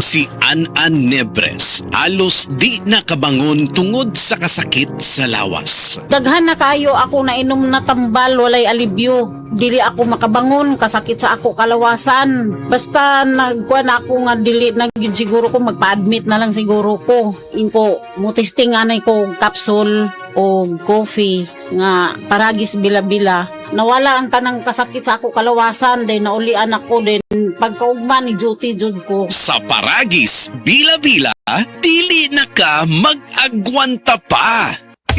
Si An-An Nebres halos di nakabangon tungod sa kasakit sa lawas. Daghan na kayo ako na inom na tambal, walay alibyo. Dili ako makabangon, kasakit sa ako kalawasan. Basta nagkuhan ako nga dili na yun siguro ko, magpa-admit na lang siguro ko. Inko, mutisting anay ko capsule o coffee nga paragis bila-bila. Nawala ang tanang kasakit sa ako kalawasan, then naulian ako, then pagkaugma ni duty jud ko. Sa Paragis Bila-Bila, dili na ka mag-agwanta pa.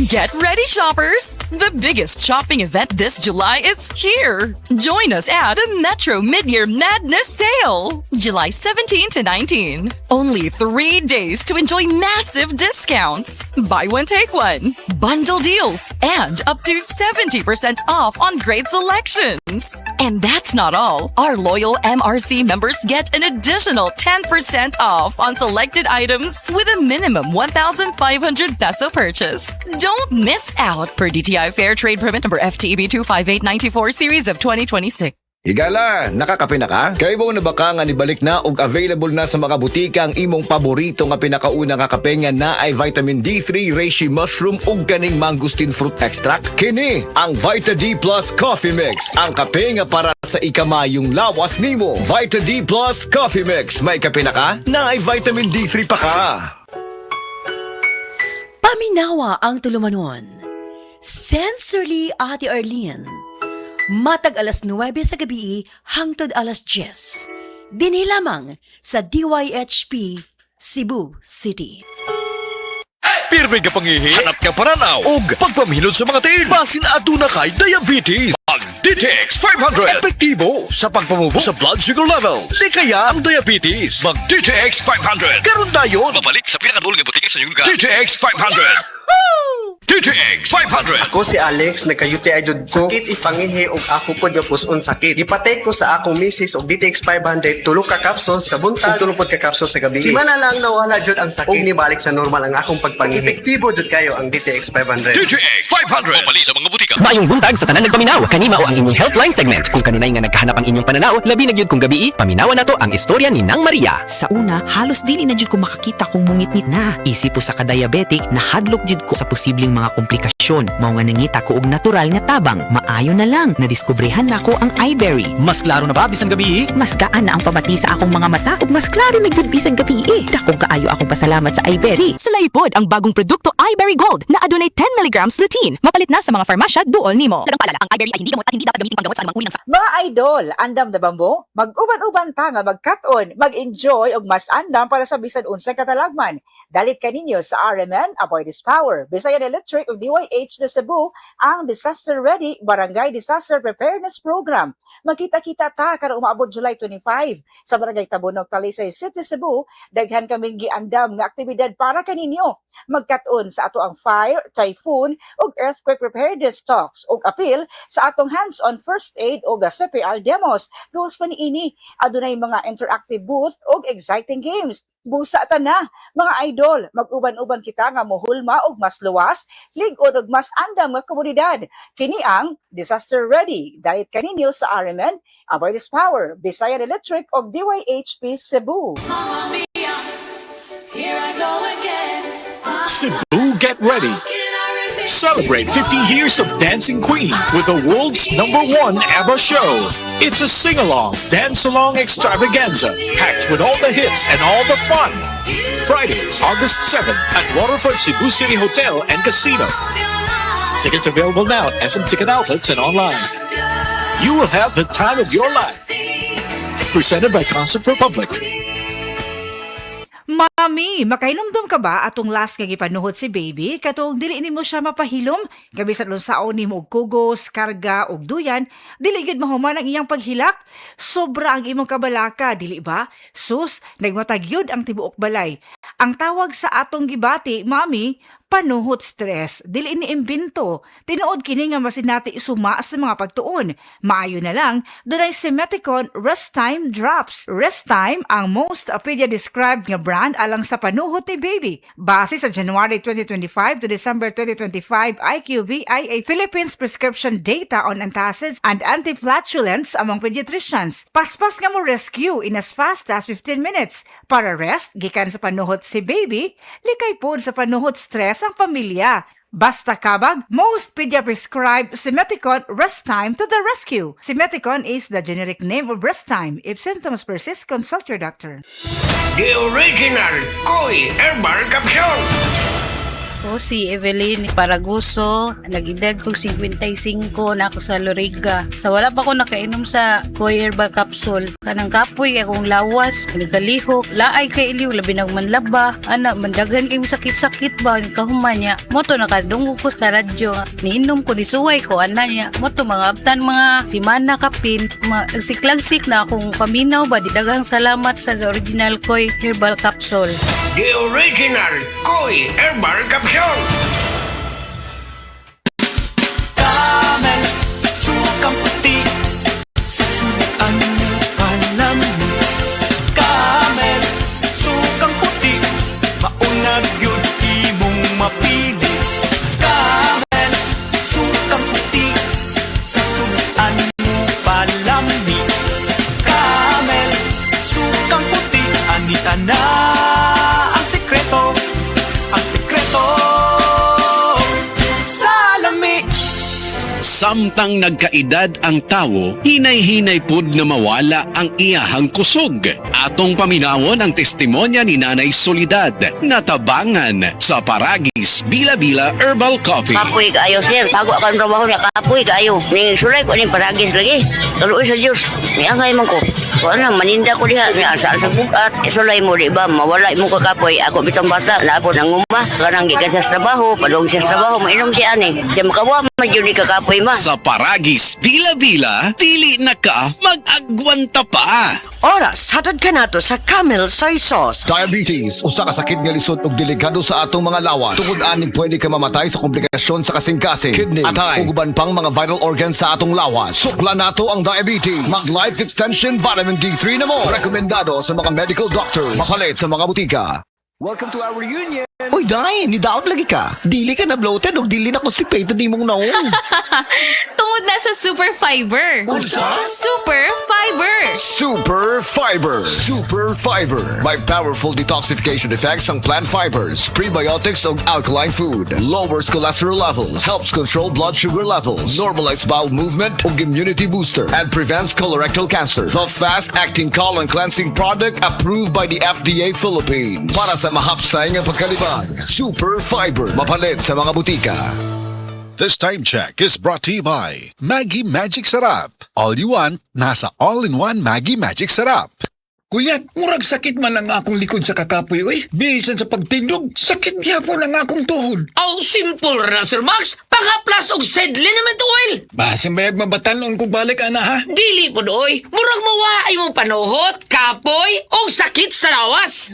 Get ready, shoppers! The biggest shopping event this July is here. Join us at the Metro Midyear Madness Sale, July 17 to 19. Only 3 days to enjoy massive discounts. Buy one, take one. Bundle deals and up to 70% off on great selections. And that's not all. Our loyal MRC members get an additional 10% off on selected items with a minimum 1,500 peso purchase. Don't miss out per DTI Fair Trade Permit number FTEB 25894 series of 2026. Higala, nakakape na ka? Kaya mo na baka nga nibalik na ug available na sa mga butika ang imong paborito nga pinakauna nga kape nga na ay vitamin D3, reishi mushroom ug kaning mangosteen fruit extract? Kini ang Vita D Plus Coffee Mix, ang kape nga para sa ikamayong lawas nimo. Vita D Plus Coffee Mix, may kape na ka? Na ay vitamin D3 pa ka. Paminawa ang tulumanon. Sensorly, Ate Arlene. Matag alas 9 sa gabi hangtod alas 10. Dinhi lamang sa DYHP Cebu City. Pirmi ka pangihi, hanap ka paranaw ug pagpamilod sa mga tiil. Basin aduna kay diabetes. Ang DTX 500 epektibo sa pagpamubo sa blood sugar levels. Di kaya ang diabetes. Mag DTX 500. Karon dayon. Mabalik sa pinakadul nga butika sa inyong lugar. DTX 500. DTX 500. Ako si Alex, nagka-UTI jud ko. Sakit ipangihi og ako pod nga puson sakit. Gipatay ko sa akong misis og DTX 500 tulo ka capsules sa buntag, tulo pod ka capsules sa gabi. Si mana lang nawala jud ang sakit. Og nibalik sa normal ang akong pagpangihi. Epektibo jud kayo ang DTX 500. DTX 500. Mabalik sa mga butika. Mayong buntag sa tanan nagpaminaw. Kanima o ang inyong Healthline segment. Kung kanunay nga nagkahanap ang inyong pananaw, labi na gyud kung gabi, paminawan nato ang istorya ni Nang Maria. Sa una, halos dili na jud ko makakita kung mungit-ngit na. Isip po sa ka-diabetic, nahadlok jud ko sa posibleng mga komplikasyon. Mao nga nangita ko og natural nga tabang. Maayo na lang, nadiskubrehan nako ang iBerry. Mas klaro na ba bisan gabi? Mas gaan na ang pamati sa akong mga mata ug mas klaro na gyud bisan gabi. Dako kaayo akong pasalamat sa iBerry. Sulaypod ang bagong produkto iBerry Gold na adunay 10 mg lutein. Mapalit na sa mga farmasya duol nimo. Dagang paalala, ang iBerry ay hindi gamot at hindi dapat gamitin panggamot sa anumang uri ng sakit. Mga idol, andam na ba mo? Mag-uban-uban ta nga mag-cut-on, mag-enjoy og mas andam para sa bisan unsay katalagman. Dalit kaninyo sa RMN Avoid This Power. Bisayan Electric ug DYH na Cebu ang Disaster Ready Barangay Disaster Preparedness Program. Magkita-kita ta karong umaabot July 25 sa Barangay Tabunog, Talisay City, Cebu. Daghan kaming giandam nga aktibidad para kaninyo. Magkat-on sa ato ang fire, typhoon ug earthquake preparedness talks ug appeal sa atong hands-on first aid ug CPR demos. Gawas pa niini, adunay mga interactive booth ug exciting games. Busa ta na, mga idol, mag-uban-uban kita nga mohulma og mas luwas, lig-on og mas andam nga komunidad. Kini ang Disaster Ready. Dahil kaninyo sa RMN, Avoid This Power, Bisayan Electric ug DYHP Cebu. Cebu, get ready. Celebrate 50 years of Dancing Queen with the world's #1 ABBA show. It's a sing-along, dance-along extravaganza, packed with all the hits and all the fun. Friday, August 7th at Waterfront Cebu City Hotel and Casino. Tickets available now at SM Ticket Outlets and online. You will have the time of your life. Presented by Concert Republic. Mami, makailumdum ka ba atong last nga gipanuhod si baby? Katong dili nimo siya mapahilom, gabisan unsaon nimo og kugos, karga og duyan, dili gid mahuman ang iyang paghilak. Sobra ang imong kabalaka, dili ba? Sus, nagmatag yun ang tibuok balay. Ang tawag sa atong gibati, Mami, panuhot stress, dili ni imbento. Tinuod kini nga masinati isuma sa mga pagtuon. Maayo na lang, dunay Simeticon Rest Time Drops. Rest Time ang most pedia-described nga brand alang sa panuhot ni baby. Base sa January 2025 to December 2025 IQVIA Philippines prescription data on antacids and anti-flatulence among pediatricians. Paspas nga mo rescue in as fast as 15 minutes. Para rest, gikan sa panuhot si baby, likay po sa panuhot stress ang pamilya. Basta kabag, most pedia-prescribed Simeticon Rest Time to the rescue. Simeticon is the generic name of Rest Time. If symptoms persist, consult your doctor. The original Koi Herbal Capsule. O si Evelyn Paraguso, nag-edad kong 55 na ako sa Loriga. Sa wala pa ako nakainom sa Koi Herbal Capsule. Kanang kapoy akong lawas, nagkalihok, laay kay iliw, labi manlaba, mandagan kay sakit-sakit ba, kahuman niya. Moto nakadunggo ko sa radyo, niinom ko, nisuway ko, niya. Moto mga abtan mga simana kapin, siklangsik na akong paminaw ba, didagang salamat sa original Koi Herbal Capsule. The original Koi Herbal Capsule. Camel, sukang puti, sa sunuan mo alam mo. Camel, sukang puti, maunag yun imong mapili. Camel, sukang puti, sa sunuan mo palami. Camel, sukang puti, anita na ang sekreto. Ang sekreto sa lami. Samtang nagkaedad ang tawo, hinay-hinay pud na mawala ang iyahang kusog. Atong paminawon ang testimonya ni Nanay Solidad na tabangan sa Paragis Bila-Bila Herbal Coffee. Kapoy kaayo, sir. Bago ako ang trabaho niya, kapoy kaayo. Ning sulay ko ning Paragis lagi. Tuloy sa Diyos. May angay man ko. Kung ano, maninda ko diha. May asa-asa bukat. Sulay mo, di ba? Mawala mo ka kapoy. Ako bitang bata. Lapo ng nguma. Kanang gikan sa trabaho. Padong sa trabaho. Mainom si ani. Siya makawa. Magyuni ka kapoy ma. Sa Paragis Bila-Bila, dili na ka mag-agwanta pa. Oras, hatad ka nato sa Camel Soy Sauce. Diabetes, usa ka sakit nga lisod ug delikado sa atong mga lawas. Tungod aning pwede ka mamatay sa komplikasyon sa kasing-kasing, kidney, atay, ug uban pang mga vital organs sa atong lawas. Sukla nato ang diabetes. Mag Life Extension Vitamin D3 na mo. Rekomendado sa mga medical doctors. Mapalit sa mga butika. Welcome to our reunion. Uy, Day, nidaot lagi ka. Dili ka na bloated o dili na constipated ni mong naong. Tungod na sa Super Fiber. Super Fiber. Super Fiber. Super Fiber. May powerful detoxification effects ang plant fibers, prebiotics ug alkaline food. Lowers cholesterol levels, helps control blood sugar levels, normalize bowel movement ug immunity booster, and prevents colorectal cancer. The fast-acting colon cleansing product approved by the FDA Philippines. Para sa mahapsay nga pagkalibang. Super Fiber. Mapalit sa mga butika. This time check is brought to you by Maggie Magic Sarap. All you want, nasa all-in-one Maggie Magic Sarap. Kuya, murag sakit man ang akong likod sa kakapoy, oy. Bisan sa pagtindog, sakit gyapon ang akong tuhod. Aw, simple ra, Sir Max. Pangaplas og sedle naman to oil. Basin bayag mabatalon ko balik, ana, ha? Dili po doy. Murag mawaay mong panuhot, kapoy, og sakit sa lawas.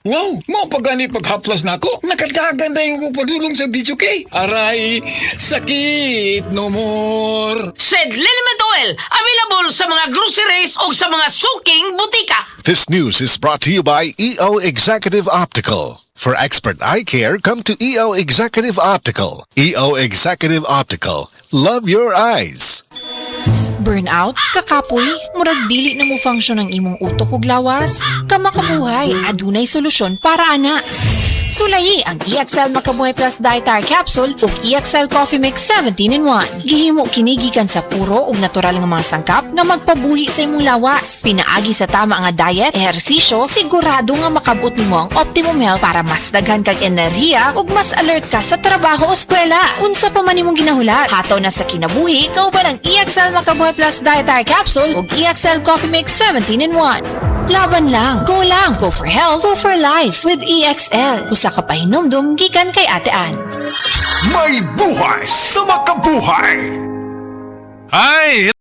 Wow, mo pagani paghaplas na ako. Nakadagan na yung padulong sa video kay. Aray, sakit no more. Sedle naman to oil. Available sa mga groceries o sa mga suking butika. This news is brought to you by EO Executive Optical. For expert eye care, come to EO Executive Optical. EO Executive Optical. Love your eyes. Burnout, kakapoy, murag dili na mo function ang imong utok ug lawas. Kamakabuhay, adunay solusyon para ana. Sulayi ang EXL Makabuhay Plus Dietary Capsule ug EXL Coffee Mix 17-in-1. Gihimo kini gikan sa puro ug natural nga mga sangkap nga magpabuhi sa imong lawas. Pinaagi sa tama nga diet, ehersisyo, sigurado nga makabot nimo ang optimum health para mas daghan kag enerhiya ug mas alert ka sa trabaho o eskwela. Unsa pa man imong ginahulat, hataw na sa kinabuhi, kauban ang EXL Makabuhay Plus Dietary Capsule ug EXL Coffee Mix 17-in-1. Laban lang, go for health, go for life with EXL. Usa ka pahinumdum gikan kay Ate Ann. May buhay sa makabuhay. Hi!